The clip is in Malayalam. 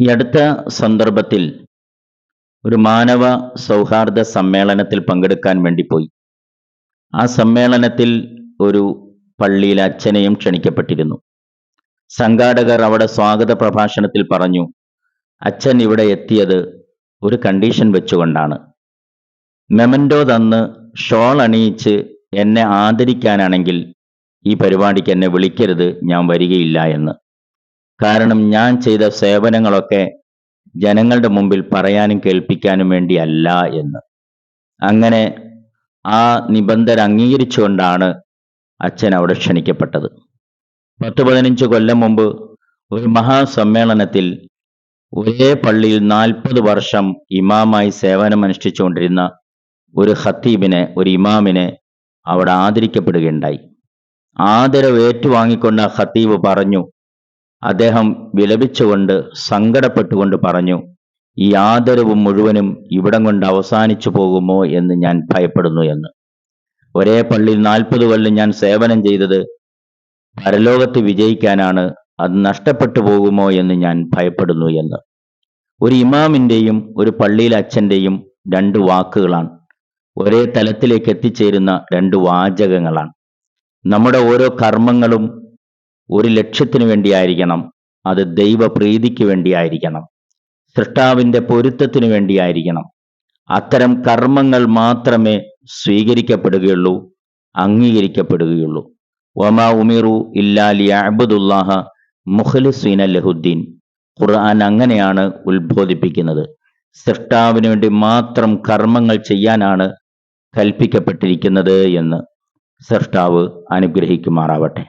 ഈ അടുത്ത സന്ദർഭത്തിൽ ഒരു മാനവ സൗഹാർദ്ദ സമ്മേളനത്തിൽ പങ്കെടുക്കാൻ വേണ്ടി പോയി. ആ സമ്മേളനത്തിൽ ഒരു പള്ളിയിൽ അച്ഛനെയും ക്ഷണിക്കപ്പെട്ടിരുന്നു. സംഘാടകർ അവിടെ സ്വാഗത പ്രഭാഷണത്തിൽ പറഞ്ഞു, അച്ഛൻ ഇവിടെ എത്തിയത് ഒരു കണ്ടീഷൻ വെച്ചുകൊണ്ടാണ്. മെമൻറ്റോ തന്ന് ഷോൾ അണിയിച്ച് എന്നെ ആദരിക്കാനാണെങ്കിൽ ഈ പരിപാടിക്ക് എന്നെ വിളിക്കരുത്, ഞാൻ വരികയില്ല എന്ന്. കാരണം ഞാൻ ചെയ്ത സേവനങ്ങളൊക്കെ ജനങ്ങളുടെ മുമ്പിൽ പറയാനും കേൾപ്പിക്കാനും വേണ്ടിയല്ല എന്ന്. അങ്ങനെ ആ നിബന്ധന അംഗീകരിച്ചുകൊണ്ടാണ് അച്ഛൻ അവിടെ ക്ഷണിക്കപ്പെട്ടത്. 10-15 കൊല്ലം മുമ്പ് ഒരു മഹാസമ്മേളനത്തിൽ ഒരേ പള്ളിയിൽ 40 വർഷം ഇമാമായി സേവനമനുഷ്ഠിച്ചുകൊണ്ടിരുന്ന ഒരു ഖത്തീബിനെ, ഒരു ഇമാമിനെ അവിടെ ആദരിക്കപ്പെടുകയുണ്ടായി. ആദരവ് ഏറ്റുവാങ്ങിക്കൊണ്ട ഖത്തീബ് പറഞ്ഞു, അദ്ദേഹം വിലപിച്ചുകൊണ്ട് സങ്കടപ്പെട്ടുകൊണ്ട് പറഞ്ഞു, ഈ ആദരവ് മുഴുവനും ഇവിടം കൊണ്ട് അവസാനിച്ചു പോകുമോ എന്ന് ഞാൻ ഭയപ്പെടുന്നു എന്ന്. ഒരേ പള്ളിയിൽ 40 കൊല്ലം ഞാൻ സേവനം ചെയ്തത് പരലോകത്ത് വിജയിക്കാനാണ്, അത് നഷ്ടപ്പെട്ടു പോകുമോ എന്ന് ഞാൻ ഭയപ്പെടുന്നു എന്ന്. ഒരു ഇമാമിൻ്റെയും ഒരു പള്ളിയിലെ അച്ഛൻ്റെയും 2 വാക്കുകളാണ്, ഒരേ തലത്തിലേക്ക് എത്തിച്ചേരുന്ന 2 വാചകങ്ങളാണ്. നമ്മുടെ ഓരോ കർമ്മങ്ങളും ഒരു ലക്ഷ്യത്തിനു വേണ്ടിയായിരിക്കണം. അത് ദൈവപ്രീതിക്ക് വേണ്ടിയായിരിക്കണം, സൃഷ്ടാവിൻ്റെ പൊരുത്തത്തിനു വേണ്ടിയായിരിക്കണം. അത്തരം കർമ്മങ്ങൾ മാത്രമേ സ്വീകരിക്കപ്പെടുകയുള്ളൂ, അംഗീകരിക്കപ്പെടുകയുള്ളൂ. വമാ ഉമിറു ഇല്ലാ ലിയഅ്ബുദുല്ലാഹ മുഖ്ലിസീന ലഹുദ്ദീൻ. ഖുർആൻ അങ്ങനെയാണ് ഉത്ബോധിപ്പിക്കുന്നത്. സൃഷ്ടാവിന് വേണ്ടി മാത്രം കർമ്മങ്ങൾ ചെയ്യാനാണ് കൽപ്പിക്കപ്പെട്ടിരിക്കുന്നത് എന്ന്. സൃഷ്ടാവ് അനുഗ്രഹിക്കുമാറാവട്ടെ.